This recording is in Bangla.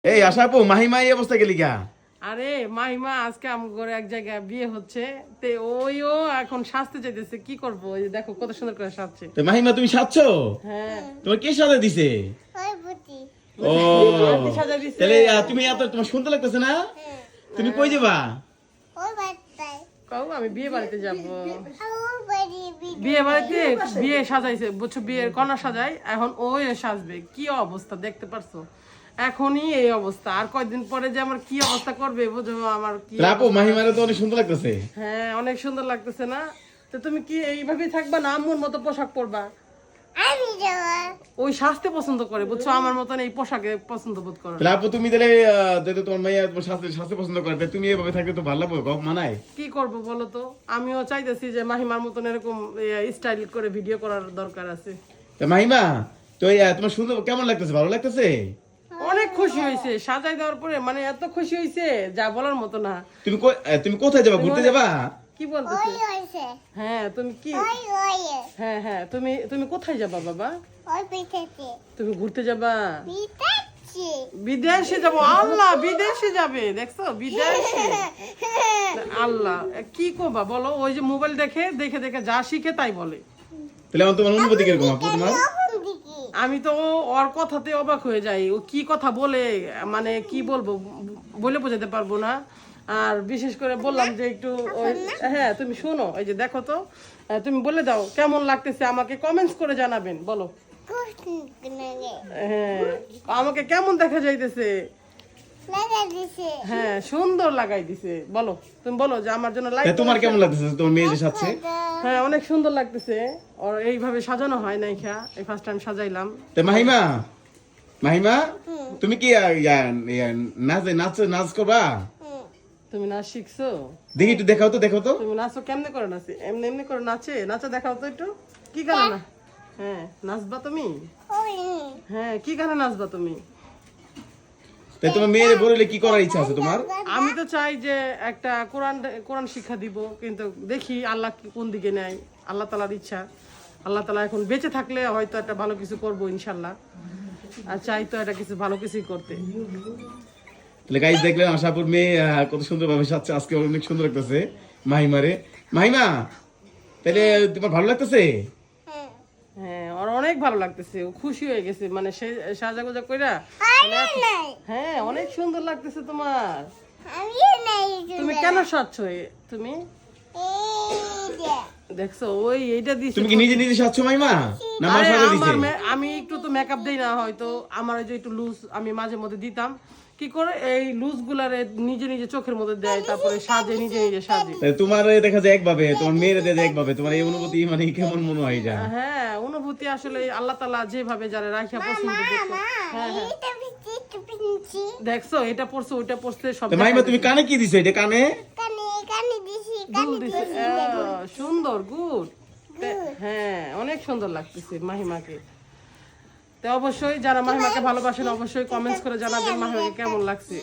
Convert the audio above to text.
এই আশা আপু মাহিমা এই অবস্থা গেলি গা? আরে মাহিমা আজকে আমার এক জায়গায় বিয়ে হচ্ছে, তে ওইও এখন সাজতে চাইতেছে। কি করবো, ওই দেখো কত সুন্দর করে সাজছে। তো মাহিমা তুমি সাজছো? হ্যাঁ, তোমার কে সাজা দিছে? ও আন্টি সাজা দিছে। তাহলে তুমি এত তোমার শুনতে লাগতেছে না? তুমি কই যাবা? কও আমি বিয়ে বাড়িতে যাব। বিয়ে বাড়িতে বিয়ে সাজাইছে, বুঝছো, বিয়ের কন্যা সাজাই, এখন ওই সাজবে। কি অবস্থা দেখতে পারছো? এখনই এই অবস্থা, আর কয়দিন পরে যে আমার কি অবস্থা করবে বুঝো। আমার কি আপু মাহিমারে তো অনেক সুন্দর লাগতেছে। হ্যাঁ, অনেক সুন্দর লাগতেছে না? তো তুমি কি এইভাবেই থাকবা না আম্মুর মতো পোশাক পরবা? ওই সাজতে পছন্দ করে, বুঝছো, আমার মতন এই পোশাকে পছন্দ বোধ করে না। তাহলে আপু তুমি তাহলে যেহেতু তোমার মাইয়া তোমার সাজতে পছন্দ করে, তাহলে তুমি এভাবে থাকলে তো ভালো লাগবে, গপ মানায়। কি করব বলো তো, আমিও চাইতেছি যে মাহিমার মতন এরকম স্টাইল করে ভিডিও করার দরকার আছে। তা মাহিমা তো তোমার সুন্দর কেমন লাগতেছে, ভালো লাগতেছে? অনেক খুশি হয়েছে সাজাই দেওয়ার পরে, মানে এত খুশি হয়েছে যা বলার মতো না। তুমি কোথায় যাবা, ঘুরতে যাবা? কি বলতেছে? হ্যাঁ তুমি কি, হ্যাঁ হ্যাঁ তুমি তুমি কোথায় যাবা বাবা? তুমি ঘুরতে যাবা? বিদেশে যাবো? আল্লাহ, বিদেশে যাবে? দেখছো, বিদেশে। আল্লাহ, কি করবা বলো? ওই যে মোবাইল দেখে দেখে দেখে যা শিখে তাই বলে। তাহলে আমার তোমার অনুভূতি কিরকম আপু তোমার? আমি তো ওর কথাতে অবাক হয়ে যাই, ও কি কথা বলে, মানে কি বলবো, বলে বোঝাতে পারবো না। আর বিশেষ করে বললাম যে একটু ওই, হ্যাঁ তুমি শোনো, এই যে দেখো তো, তুমি বলে দাও কেমন লাগতেছে, আমাকে কমেন্টস করে জানাবেন, বলো। হ্যাঁ, আমাকে কেমন দেখা যাইতেছে? হ্যাঁ, সুন্দর লাগাই দিছে। বলো, তুমি বলো যে আমার জন্য লাইক। তোমার কেমন লাগতেছে তোমার মেয়ে যে সাজছে? হ্যাঁ, অনেক সুন্দর লাগতেছে। আর এইভাবে সাজানো হয় নাই, এই ফার্স্ট টাইম সাজাইলাম। তো মাহিমা, মাহিমা তুমি কি নাচ করবা? তুমি নাচ শিখছো? দেখি একটু দেখাও তো, দেখো তো। তুমি নাচো কেমনে করে? নাচে এমনি এমনি করে নাচে? নাচা দেখাও তো একটু। কি গানে না? হ্যাঁ, নাচবা তুমি? হ্যাঁ, কি গানে নাচবা তুমি? তাই তোমার মেয়ের বললে কি করার ইচ্ছা আছে তোমার? আমি তো চাই যে একটা কোরআন কোরআন শিক্ষা দিব, কিন্তু দেখি আল্লাহ কোন দিকে নেয়। আল্লাহ তাআলার ইচ্ছা। আল্লাহ তাআলা এখন বেঁচে থাকলে হয়তো একটা ভালো কিছু করবো ইনশাল্লাহ। আর চাই তো একটা কিছু ভালো কিছুই করতে। তাহলে গাইস দেখলেন আশাপুর মেয়ে কত সুন্দর ভাবে সাজছে, আজকে অনেক সুন্দর লাগতেছে মাহিমারে। মাহিমা তাহলে তোমার ভালো লাগতেছে? হ্যাঁ, ওর অনেক ভালো লাগতেছে, ও খুশি হয়ে গেছে, মানে সে সাজাগোজা কইরা। হ্যাঁ, অনেক সুন্দর লাগতেছে তোমার। তুমি কেন সাজছো? তুমি দেখছো ওই এইটা দিছে। তুমি কি নিজে নিজে সাজছো মাহিমা, না মা আরে সাজা দিছে? আমি একটু তো মেকআপ দেই না, হয়তো আমার ওই যে একটু লুজ আমি মাঝে মধ্যে দিতাম। কি করে এই লুজ গুলারে নিজে নিজে চোখের মধ্যে দেয়, তারপরে সাজে, নিজে নিজে সাজে। তোমার দেখা যায় একভাবে, তোমার মেয়ের দেখা যায় একভাবে, তোমার এই অনুভূতি মানে কেমন মনে হয় যায়? হ্যাঁ, অনুভূতি আসলে আল্লাহ তাআলা যেভাবে যারা রাখিয়া পছন্দ করছে। হ্যাঁ হ্যাঁ, দেখছো এটা পড়ছে ওইটা পড়ছে সব। মাহিমা তুমি কানে কি দিছো? এটা কানে দুল দিছে। সুন্দর, গুড। হ্যাঁ, অনেক সুন্দর লাগতেছে মাহিমাকে। তো অবশ্যই যারা মাহিমাকে ভালোবাসেন অবশ্যই কমেন্টস করে জানাবেন মাহিমাকে কেমন লাগছে।